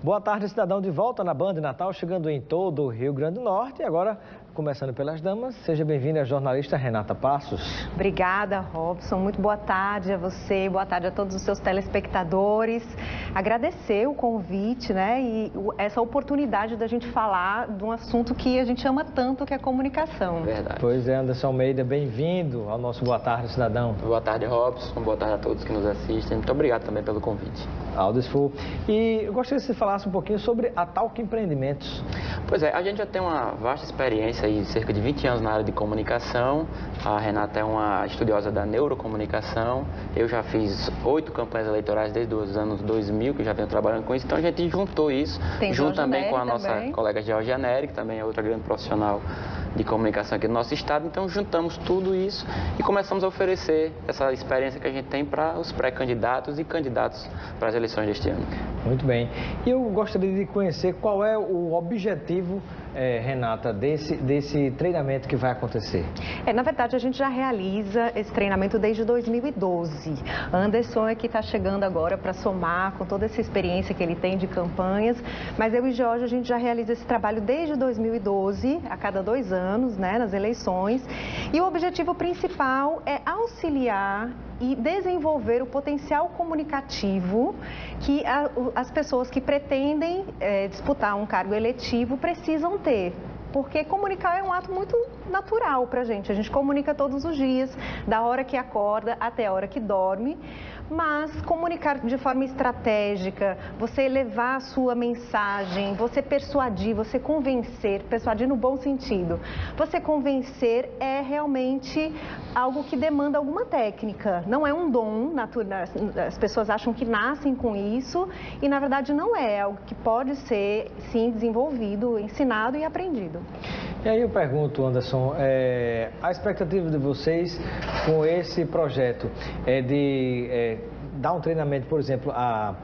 Boa tarde, cidadão, de volta na Band Natal, chegando em todo o Rio Grande do Norte. E agora, começando pelas damas, seja bem-vinda a jornalista Renata Passos. Obrigada, Robson. Muito boa tarde a você, boa tarde a todos os seus telespectadores. Agradecer o convite, né, e essa oportunidade da gente falar de um assunto que a gente ama tanto, que é a comunicação. Verdade. Pois é, Anderson Almeida, bem-vindo ao nosso Boa Tarde, cidadão. Boa tarde, Robson. Boa tarde a todos que nos assistem. Muito obrigado também pelo convite. Aldesfu. E eu gostaria que você falasse um pouquinho sobre a Talk Empreendimentos. Pois é, a gente já tem uma vasta experiência aí, cerca de 20 anos na área de comunicação. A Renata é uma estudiosa da neurocomunicação. Eu já fiz 8 campanhas eleitorais desde os anos 2000, que já venho trabalhando com isso. Então a gente juntou isso, junto também com a nossa colega Georgia Neri, que também é outra grande profissional de comunicação aqui do nosso estado. Então juntamos tudo isso e começamos a oferecer essa experiência que a gente tem para os pré-candidatos e candidatos para as eleições deste ano. Muito bem. E eu gostaria de conhecer qual é o objetivo, Renata, desse treinamento que vai acontecer. Na verdade, a gente já realiza esse treinamento desde 2012. Anderson é que está chegando agora para somar com toda essa experiência que ele tem de campanhas, mas eu e Jorge, a gente já realiza esse trabalho desde 2012, a cada 2 anos, né, nas eleições. E o objetivo principal é auxiliar e desenvolver o potencial comunicativo que as pessoas que pretendem disputar um cargo eletivo precisam ter. Porque comunicar é um ato muito natural para a gente comunica todos os dias, da hora que acorda até a hora que dorme. Mas comunicar de forma estratégica, você levar a sua mensagem, você persuadir, você convencer, persuadir no bom sentido. Você convencer é realmente algo que demanda alguma técnica. Não é um dom natural, as pessoas acham que nascem com isso e na verdade não é, é algo que pode ser sim desenvolvido, ensinado e aprendido. E aí eu pergunto, Anderson, a expectativa de vocês com esse projeto é de dar um treinamento, por exemplo, a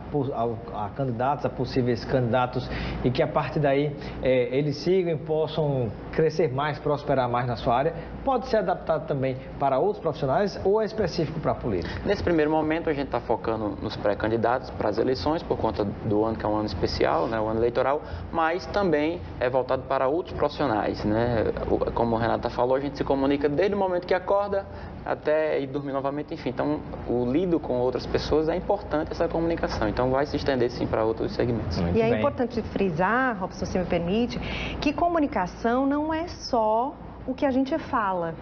candidatos, a possíveis candidatos, e que a partir daí eles sigam e possam crescer mais, prosperar mais na sua área? Pode ser adaptado também para outros profissionais ou é específico para a política? Nesse primeiro momento, a gente está focando nos pré-candidatos para as eleições, por conta do ano que é um ano especial, né, o ano eleitoral, mas também é voltado para outros profissionais, né? Como a Renata falou, a gente se comunica desde o momento que acorda até ir dormir novamente, enfim. Então, o lido com outras pessoas é importante, essa comunicação. Então, vai se estender sim para outros segmentos. Muito bem. Importante frisar, Robson, se me permite, que comunicação não é só o que a gente fala,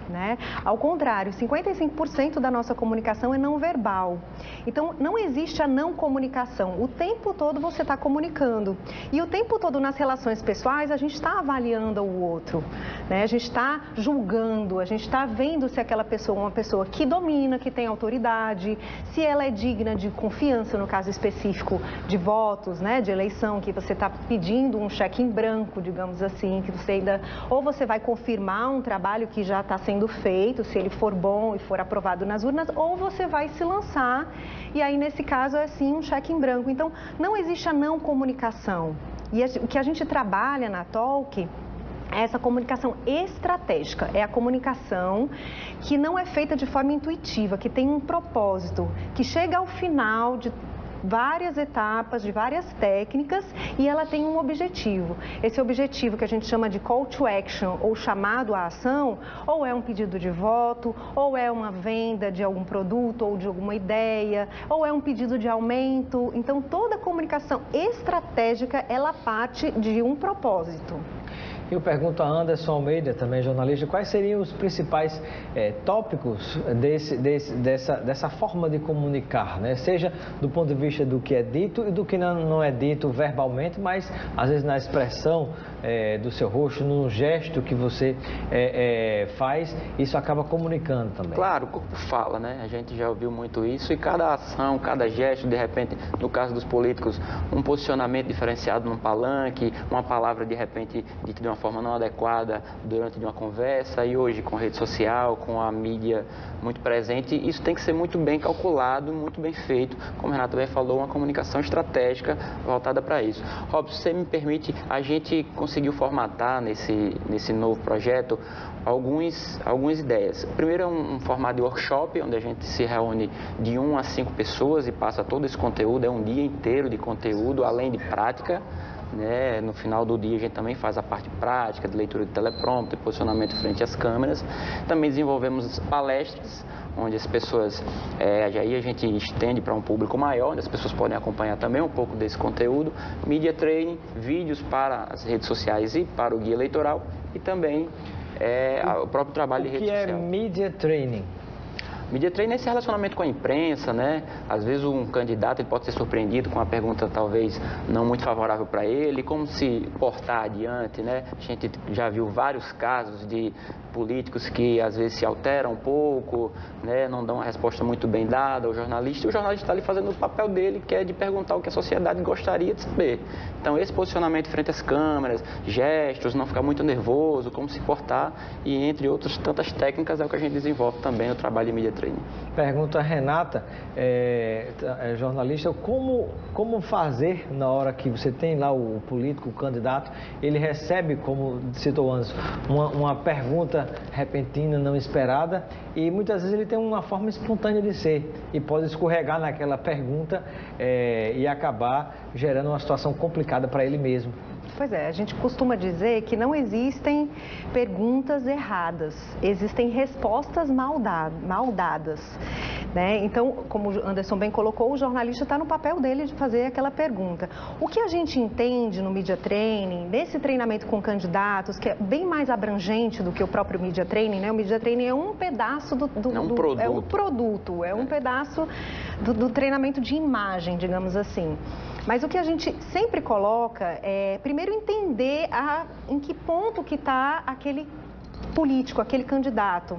né? Ao contrário, 55% da nossa comunicação é não verbal. Então, não existe a não comunicação. O tempo todo você está comunicando. E o tempo todo nas relações pessoais, a gente está avaliando o outro, né? A gente está julgando, a gente está vendo se aquela pessoa é uma pessoa que domina, que tem autoridade, se ela é digna de confiança, no caso específico de votos, né? De eleição, que você está pedindo um cheque em branco, digamos assim, que você ainda... Ou você vai confirmar um trabalho que já está sendo feito, se ele for bom e for aprovado nas urnas, ou você vai se lançar, e aí nesse caso é sim um cheque em branco. Então, não existe a não comunicação. E o que a gente trabalha na Talk é essa comunicação estratégica, é a comunicação que não é feita de forma intuitiva, que tem um propósito, que chega ao final de várias etapas, de várias técnicas, e ela tem um objetivo. Esse objetivo que a gente chama de call to action, ou chamado à ação, ou é um pedido de voto, ou é uma venda de algum produto ou de alguma ideia, ou é um pedido de aumento. Então, toda comunicação estratégica, ela parte de um propósito. Eu pergunto a Anderson Almeida, também jornalista, quais seriam os principais tópicos dessa forma de comunicar, né? Seja do ponto de vista do que é dito e do que não é dito verbalmente, mas às vezes na expressão do seu rosto, no gesto que você faz, isso acaba comunicando também. Claro, o corpo fala, né? A gente já ouviu muito isso e cada ação, cada gesto, de repente, no caso dos políticos, um posicionamento diferenciado num palanque, uma palavra de repente dita de uma uma forma não adequada durante uma conversa, e hoje com rede social, com a mídia muito presente, isso tem que ser muito bem calculado, muito bem feito, como a Renata bem falou, uma comunicação estratégica voltada para isso. Robson, se você me permite, a gente conseguiu formatar nesse novo projeto algumas ideias. Primeiro é um formato de workshop, onde a gente se reúne de 1 a 5 pessoas e passa todo esse conteúdo, é um dia inteiro de conteúdo, além de prática. Né? No final do dia a gente também faz a parte prática de leitura de teleprompter, posicionamento frente às câmeras. Também desenvolvemos palestras, onde as pessoas, aí a gente estende para um público maior, onde as pessoas podem acompanhar também um pouco desse conteúdo. Media training, vídeos para as redes sociais e para o guia eleitoral, e também o próprio trabalho de rede social. O que é media training? Media training é esse relacionamento com a imprensa, né? Às vezes um candidato ele pode ser surpreendido com uma pergunta talvez não muito favorável para ele, como se portar adiante, né? A gente já viu vários casos de políticos que às vezes se alteram um pouco, né? Não dão uma resposta muito bem dada ao jornalista, e o jornalista está ali fazendo o papel dele, que é de perguntar o que a sociedade gostaria de saber. Então esse posicionamento frente às câmeras, gestos, não ficar muito nervoso, como se portar, e entre outras tantas técnicas é o que a gente desenvolve também no trabalho de media training. Pergunta a Renata, jornalista, como fazer na hora que você tem lá o político, o candidato, ele recebe, como citou antes, uma pergunta repentina, não esperada, e muitas vezes ele tem uma forma espontânea de ser e pode escorregar naquela pergunta e acabar gerando uma situação complicada para ele mesmo. Pois é, a gente costuma dizer que não existem perguntas erradas, existem respostas mal dadas, né? Então, como o Anderson bem colocou, o jornalista está no papel dele de fazer aquela pergunta. O que a gente entende no Media Training, nesse treinamento com candidatos, que é bem mais abrangente do que o próprio Media Training, né? O Media Training é um pedaço é um pedaço do treinamento de imagem, digamos assim. Mas o que a gente sempre coloca é, primeiro, entender em que ponto que está aquele político, aquele candidato.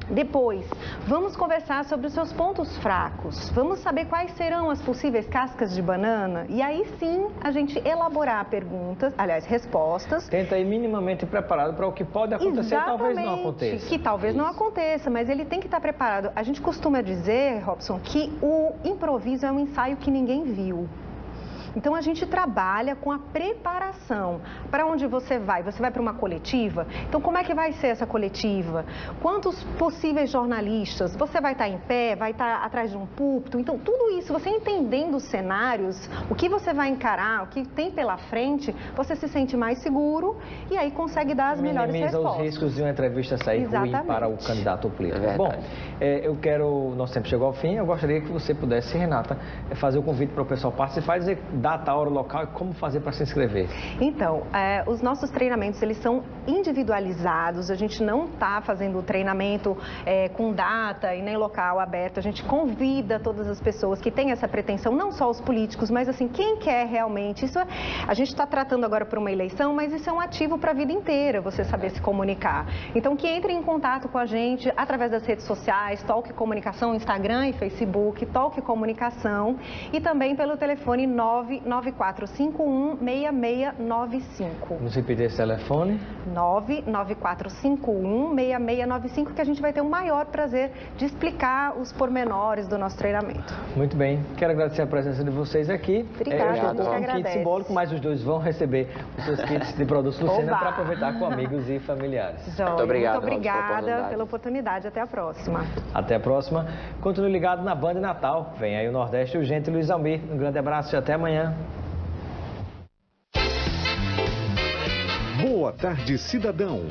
Depois, vamos conversar sobre os seus pontos fracos, vamos saber quais serão as possíveis cascas de banana, e aí sim a gente elaborar perguntas, aliás, respostas. Tenta ir minimamente preparado para o que pode acontecer. Exatamente, talvez não aconteça. Que talvez não aconteça, mas ele tem que estar preparado. A gente costuma dizer, Robson, que o improviso é um ensaio que ninguém viu. Então, a gente trabalha com a preparação. Para onde você vai? Você vai para uma coletiva? Então, como é que vai ser essa coletiva? Quantos possíveis jornalistas? Você vai estar em pé? Vai estar atrás de um púlpito? Então, tudo isso, você entendendo os cenários, o que você vai encarar, o que tem pela frente, você se sente mais seguro e aí consegue dar as melhores respostas. Minimiza os riscos de uma entrevista sair ruim para o candidato ou político. Bom, nosso tempo chegou ao fim, eu gostaria que você pudesse, Renata, fazer o convite para o pessoal participar e dizer data, hora, local e como fazer para se inscrever. Então, os nossos treinamentos, eles são individualizados, a gente não está fazendo o treinamento com data e nem local aberto, a gente convida todas as pessoas que têm essa pretensão, não só os políticos, mas assim, quem quer realmente, a gente está tratando agora por uma eleição, mas isso é um ativo para a vida inteira, você saber se comunicar. Então, que entre em contato com a gente através das redes sociais, Talk Comunicação, Instagram e Facebook, Talk Comunicação, e também pelo telefone 99451-6695. Vamos repetir esse telefone? 99451-6695, que a gente vai ter o maior prazer de explicar os pormenores do nosso treinamento. Muito bem, quero agradecer a presença de vocês aqui. Obrigada, eu estou com um kit simbólico, mas os dois vão receber os seus kits de produtos Lucena para aproveitar com amigos e familiares. Muito obrigado, muito obrigada pela oportunidade. Até a próxima. Até a próxima. Continue ligado na Band Natal. Vem aí o Nordeste Urgente, Luiz Almir. Um grande abraço e até amanhã. Boa tarde, cidadão.